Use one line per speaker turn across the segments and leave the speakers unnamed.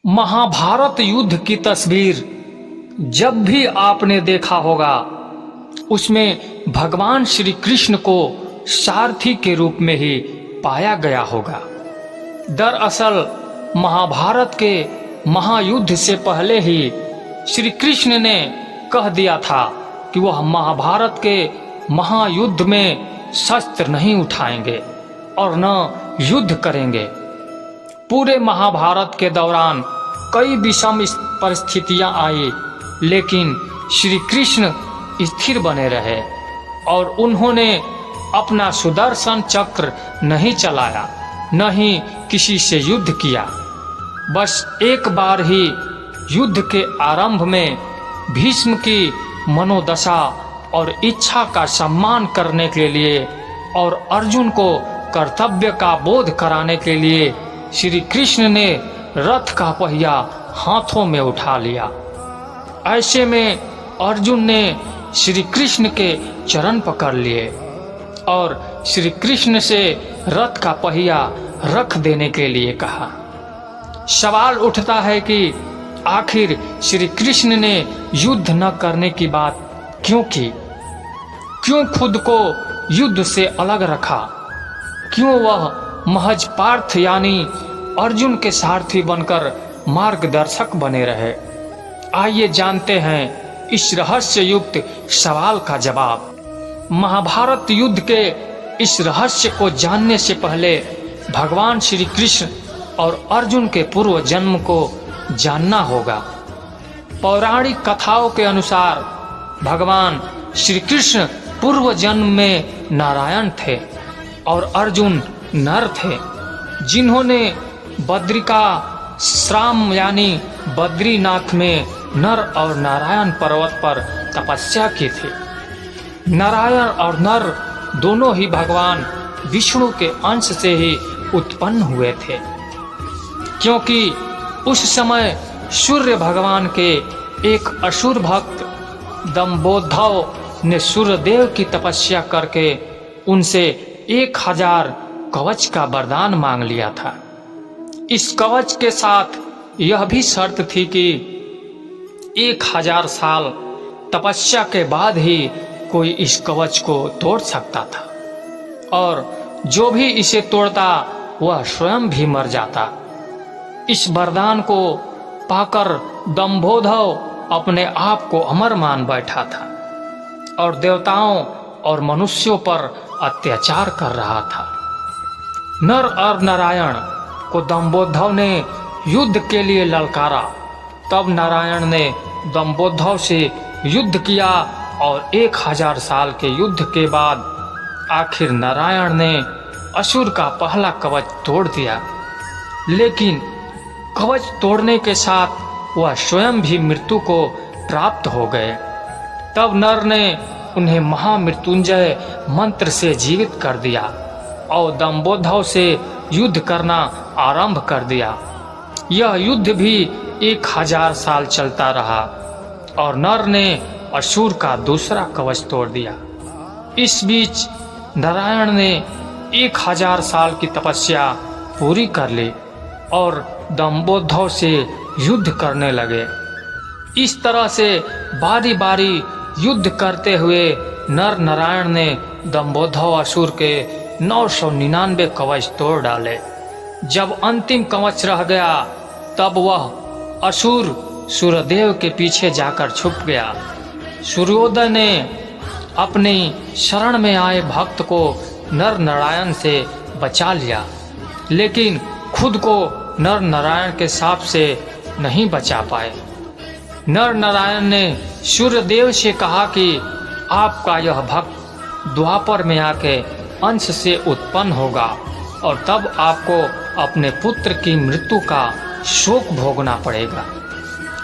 महाभारत युद्ध की तस्वीर जब भी आपने देखा होगा, उसमें भगवान श्री कृष्ण को सारथी के रूप में ही पाया गया होगा। दरअसल महाभारत के महायुद्ध से पहले ही श्री कृष्ण ने कह दिया था कि वह महाभारत के महायुद्ध में शस्त्र नहीं उठाएंगे और न युद्ध करेंगे। पूरे महाभारत के दौरान कई विषम परिस्थितियां आई, लेकिन श्री कृष्ण स्थिर बने रहे और उन्होंने अपना सुदर्शन चक्र नहीं चलाया, न ही किसी से युद्ध किया। बस एक बार ही युद्ध के आरंभ में भीष्म की मनोदशा और इच्छा का सम्मान करने के लिए और अर्जुन को कर्तव्य का बोध कराने के लिए श्री कृष्ण ने रथ का पहिया हाथों में उठा लिया। ऐसे में अर्जुन ने श्री कृष्ण के चरण पकड़ लिए और श्री कृष्ण से रथ का पहिया रख देने के लिए कहा। सवाल उठता है कि आखिर श्री कृष्ण ने युद्ध न करने की बात क्यों की? क्यों खुद को युद्ध से अलग रखा? क्यों वह महज पार्थ यानी अर्जुन के सारथी बनकर मार्गदर्शक बने रहे? आइए जानते हैं इस रहस्य युक्त सवाल का जवाब। महाभारत युद्ध के इस रहस्य को जानने से पहले भगवान श्री कृष्ण और अर्जुन के पूर्व जन्म को जानना होगा। पौराणिक कथाओं के अनुसार भगवान श्री कृष्ण पूर्व जन्म में नारायण थे और अर्जुन नर थे, जिन्होंने बद्रिका श्राम यानी बद्रीनाथ में नर और नारायण पर्वत पर तपस्या की थी। नारायण और नर दोनों ही भगवान विष्णु के अंश से ही उत्पन्न हुए थे, क्योंकि उस समय सूर्य भगवान के एक असुर भक्त दंभोधव ने सूर्यदेव की तपस्या करके उनसे 1000 कवच का वरदान मांग लिया था। इस कवच के साथ यह भी शर्त थी कि 1000 साल तपस्या के बाद ही कोई इस कवच को तोड़ सकता था और जो भी इसे तोड़ता वह स्वयं भी मर जाता। इस वरदान को पाकर दंभोधव अपने आप को अमर मान बैठा था और देवताओं और मनुष्यों पर अत्याचार कर रहा था। नर और नारायण को दंभोधव ने युद्ध के लिए ललकारा। तब नारायण ने दंभोधव से युद्ध किया और 1000 साल के युद्ध के बाद आखिर नारायण ने असुर का पहला कवच तोड़ दिया, लेकिन कवच तोड़ने के साथ वह स्वयं भी मृत्यु को प्राप्त हो गए। तब नर ने उन्हें महामृत्युंजय मंत्र से जीवित कर दिया और दंभोधव से युद्ध करना आरंभ कर दिया। यह युद्ध भी 1000 साल चलता रहा और नर ने असुर का दूसरा कवच तोड़ दिया। इस बीच नारायण ने 1000 साल की तपस्या पूरी कर ली और दंभोधव से युद्ध करने लगे। इस तरह से बारी बारी युद्ध करते हुए नर नारायण ने दंभोधव असुर के 999 कवच तोड़ डाले। जब अंतिम कवच रह गया तब वह असुर सूर्यदेव के पीछे जाकर छुप गया। सूर्योदय ने अपनी शरण में आए भक्त को नर नारायण से बचा लिया, लेकिन खुद को नर नारायण के शाप से नहीं बचा पाए। नर नारायण ने सूर्यदेव से कहा कि आपका यह भक्त द्वापर में आके अंश से उत्पन्न होगा और तब आपको अपने पुत्र की मृत्यु का शोक भोगना पड़ेगा।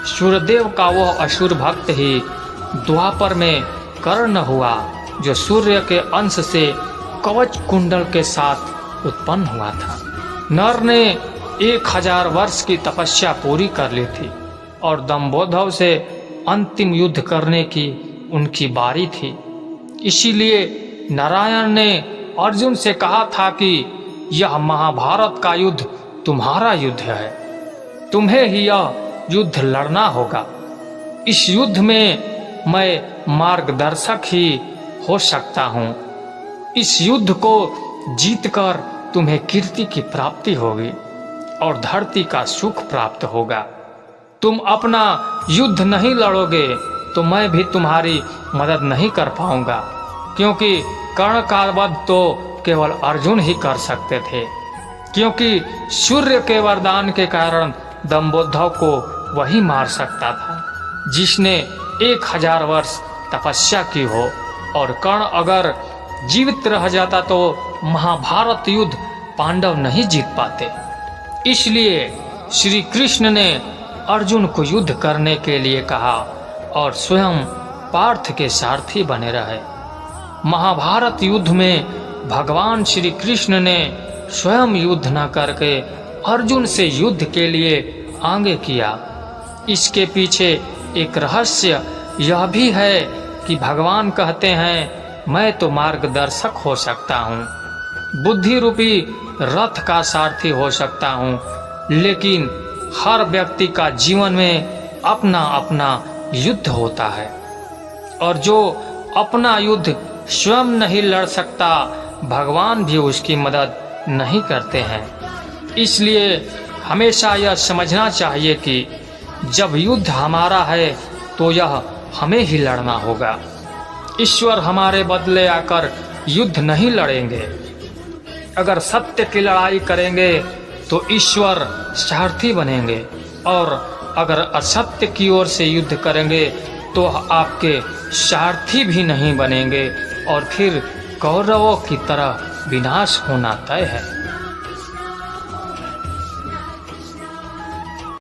सूर्यदेव का वह असुर भक्त ही द्वापर में कर्ण हुआ, जो सूर्य के अंश से कवच कुंडल के साथ उत्पन्न हुआ था। नर ने 1000 वर्ष की तपस्या पूरी कर ली थी और दंभोधव से अंतिम युद्ध करने की उनकी बारी थी। इसीलिए नारायण ने अर्जुन से कहा था कि यह महाभारत का युद्ध तुम्हारा युद्ध है, तुम्हें ही यह युद्ध लड़ना होगा। इस युद्ध में मैं मार्गदर्शक ही हो सकता हूँ। इस युद्ध को जीतकर तुम्हें कीर्ति की प्राप्ति होगी और धरती का सुख प्राप्त होगा। तुम अपना युद्ध नहीं लड़ोगे तो मैं भी तुम्हारी मदद नहीं कर पाऊंगा, क्योंकि कर्ण का वध तो केवल अर्जुन ही कर सकते थे, क्योंकि सूर्य के वरदान के कारण दंभोद्धव को वही मार सकता था जिसने 1000 वर्ष तपस्या की हो। और कर्ण अगर जीवित रह जाता तो महाभारत युद्ध पांडव नहीं जीत पाते। इसलिए श्री कृष्ण ने अर्जुन को युद्ध करने के लिए कहा और स्वयं पार्थ के सारथी बने रहे। महाभारत युद्ध में भगवान श्री कृष्ण ने स्वयं युद्ध न करके अर्जुन से युद्ध के लिए आगे किया। इसके पीछे एक रहस्य यह भी है कि भगवान कहते हैं मैं तो मार्गदर्शक हो सकता हूँ, बुद्धि रूपी रथ का सारथी हो सकता हूँ, लेकिन हर व्यक्ति का जीवन में अपना अपना युद्ध होता है और जो अपना युद्ध स्वयं नहीं लड़ सकता भगवान भी उसकी मदद नहीं करते हैं। इसलिए हमेशा यह समझना चाहिए कि जब युद्ध हमारा है तो यह हमें ही लड़ना होगा। ईश्वर हमारे बदले आकर युद्ध नहीं लड़ेंगे। अगर सत्य की लड़ाई करेंगे तो ईश्वर सारथी बनेंगे और अगर असत्य की ओर से युद्ध करेंगे तो आपके सारथी भी नहीं बनेंगे और फिर कौरवों की तरह विनाश होना तय है।